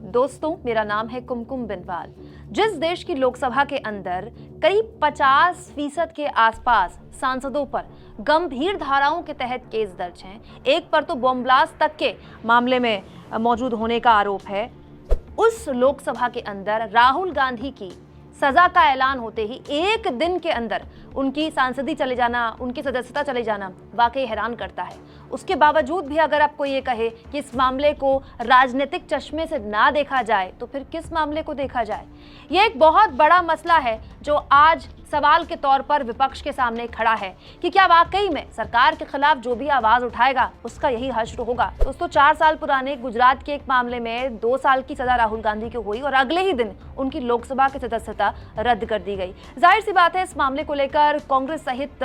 दोस्तों, मेरा नाम है कुमकुम बिनवाल। जिस देश की लोकसभा के अंदर करीब 50% के आसपास सांसदों पर गंभीर धाराओं के तहत केस दर्ज हैं, एक पर तो बॉम्ब ब्लास्ट तक के मामले में मौजूद होने का आरोप है, उस लोकसभा के अंदर राहुल गांधी की सजा का ऐलान होते ही एक दिन के अंदर उनकी सांसदी चले जाना, उनकी सदस्यता चले जाना वाकई हैरान करता है। उसके बावजूद भी अगर आपको ये कहे कि इस मामले को राजनीतिक चश्मे से ना देखा जाए तो फिर किस मामले को देखा जाए? ये एक बहुत बड़ा मसला है जो आज सवाल के तौर पर विपक्ष के सामने खड़ा है कि क्या वाकई में सरकार के खिलाफ जो भी आवाज उठाएगा उसका यही हश्र होगा। दोस्तों, 4 साल पुराने गुजरात के एक मामले में 2 साल की सजा राहुल गांधी को हुई और अगले ही दिन उनकी लोकसभा की सदस्यता रद्द कर दी गई। जाहिर सी बात है, इस मामले को लेकर कांग्रेस सहित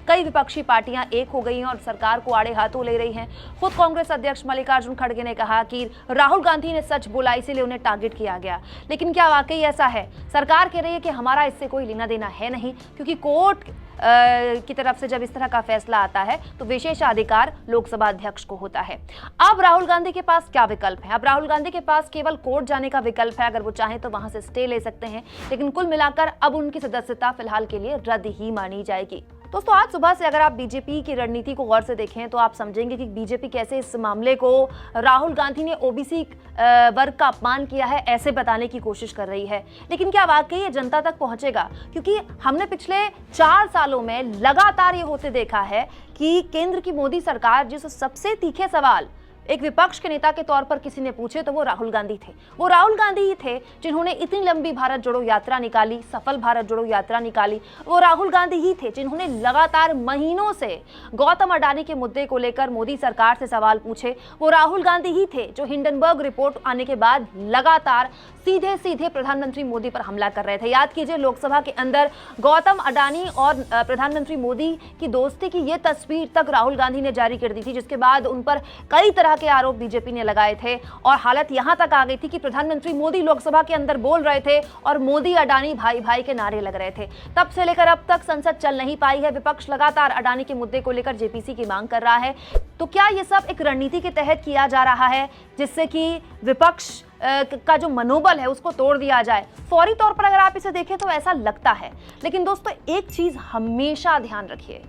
कई विपक्षी पार्टियां एक हो गई हैं और सरकार को आड़े हाथों ले रही हैं। खुद कांग्रेस अध्यक्ष मल्लिकार्जुन खड़गे ने कहा कि राहुल गांधी ने सच बोला, इसीलिए उन्हें टारगेट किया गया। लेकिन क्या वाकई ऐसा है? सरकार कह रही है कि हमारा इससे कोई लेना देना है नहीं, क्योंकि कोर्ट की तरफ से जब इस तरह का फैसला आता है तो विशेषाधिकार लोकसभा अध्यक्ष को होता है। अब राहुल गांधी के पास क्या विकल्प है? अब राहुल गांधी के पास केवल कोर्ट जाने का विकल्प है। अगर वो चाहें तो वहां से स्टे ले सकते हैं, लेकिन कुल मिलाकर अब उनकी सदस्यता फिलहाल के लिए रद्द ही मानी जाएगी। दोस्तों, आज सुबह से अगर आप बीजेपी की रणनीति को गौर से देखें तो आप समझेंगे कि बीजेपी कैसे इस मामले को राहुल गांधी ने ओबीसी वर्ग का अपमान किया है ऐसे बताने की कोशिश कर रही है। लेकिन क्या वाकई ये जनता तक पहुंचेगा? क्योंकि हमने पिछले 4 सालों में लगातार ये होते देखा है कि केंद्र की मोदी सरकार जिस सबसे तीखे सवाल एक विपक्ष के नेता के तौर पर किसी ने पूछे तो वो राहुल गांधी थे। वो राहुल गांधी ही थे जिन्होंने इतनी लंबी भारत जोड़ो यात्रा निकाली, सफल भारत जोड़ो यात्रा निकाली। वो राहुल गांधी ही थे जिन्होंने लगातार महीनों से गौतम अडानी के मुद्दे को लेकर मोदी सरकार से सवाल पूछे। वो राहुल गांधी ही थे जो हिंडनबर्ग रिपोर्ट आने के बाद लगातार सीधे सीधे प्रधानमंत्री मोदी पर हमला कर रहे थे। याद कीजिए, लोकसभा के अंदर गौतम अडानी और प्रधानमंत्री मोदी की दोस्ती की ये तस्वीर तक राहुल गांधी ने जारी कर दी थी, जिसके बाद उन पर कई तरह के आरोप बीजेपी ने लगाए थे और हालत यहां तक आ गई थी कि प्रधानमंत्री मोदी लोकसभा के अंदर बोल रहे थे और मोदी अडानी भाई भाई के नारे लग रहे थे। तब से लेकर अब तक संसद चल नहीं पाई है। विपक्ष लगातार अडानी के मुद्दे को लेकर जेपीसी की मांग कर रहा है। तो क्या ये सब एक रणनीति के तहत किया जा रहा है जिससे कि विपक्ष का जो मनोबल है उसको तोड़ दिया जाए? फौरी तौर पर अगर आप इसे देखें तो ऐसा लगता है। लेकिन दोस्तों, एक चीज हमेशा ध्यान रखिए,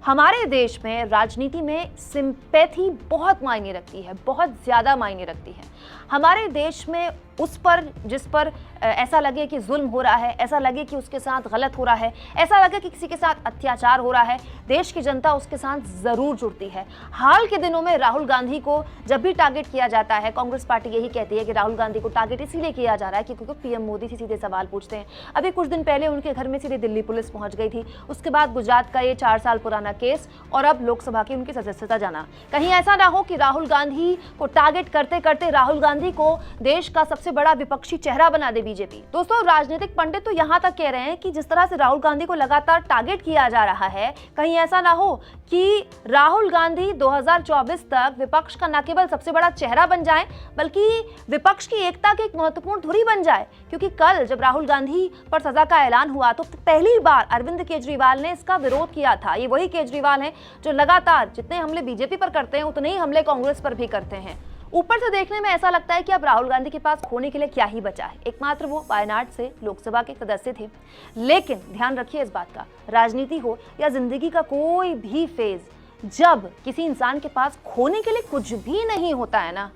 हमारे देश में राजनीति में सिंपैथी बहुत मायने रखती है, बहुत ज्यादा मायने रखती है। हमारे देश में उस पर जिस पर ऐसा लगे कि जुल्म हो रहा है, ऐसा लगे कि उसके साथ गलत हो रहा है, ऐसा लगे कि किसी के साथ अत्याचार हो रहा है, देश की जनता उसके साथ जरूर जुड़ती है। हाल के दिनों में राहुल गांधी को जब भी टारगेट किया जाता है, कांग्रेस पार्टी यही कहती है कि राहुल गांधी को टारगेट इसीलिए किया जा रहा है क्योंकि पीएम मोदी से सीधे सवाल पूछते हैं। अभी कुछ दिन पहले उनके घर में सीधे दिल्ली पुलिस पहुंच गई थी। उसके बाद गुजरात का ये 4 साल पुराना केस और अब लोकसभा की उनकी सदस्यता जाना। कहीं ऐसा ना हो कि राहुल गांधी को टारगेट करते करते राहुल गांधी को देश का सबसे बड़ा विपक्षी चेहरा बना दे बीजेपी। दोस्तों, राजनीतिक पंडित तो यहां तक कह रहे हैं कि जिस तरह से राहुल गांधी को लगातार टारगेट किया जा रहा है, कहीं ऐसा ना हो कि राहुल गांधी 2024 तक विपक्ष का न केवल सबसे बड़ा चेहरा बन जाए बल्कि विपक्ष की एकता की एक महत्वपूर्ण धुरी बन जाए। क्योंकि कल जब राहुल गांधी पर सजा का ऐलान हुआ तो पहली बार अरविंद केजरीवाल ने इसका विरोध किया था। ये वही केजरीवाल हैं जो लगातार जितने हमले बीजेपी पर करते हैं उतने ही हमले कांग्रेस पर भी करते हैं। ऊपर से देखने में ऐसा लगता है कि अब राहुल गांधी के पास खोने के लिए क्या ही बचा है। एकमात्र वो वायनाड से लोकसभा के सदस्य थे। लेकिन ध्यान रखिए इस बात का, राजनीति हो या जिंदगी का कोई भी फेज, जब किसी इंसान के पास खोने के लिए कुछ भी नहीं होता है ना,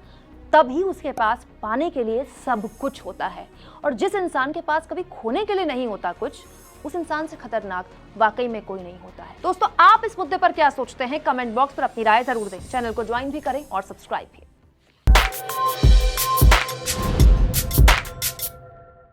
तभी उसके पास पाने के लिए सब कुछ होता है। और जिस इंसान के पास कभी खोने के लिए नहीं होता कुछ, उस इंसान से खतरनाक वाकई में कोई नहीं होता है। दोस्तों, आप इस मुद्दे पर क्या सोचते हैं? कमेंट बॉक्स पर अपनी राय जरूर दें। चैनल को ज्वाइन भी करें और सब्सक्राइब भी।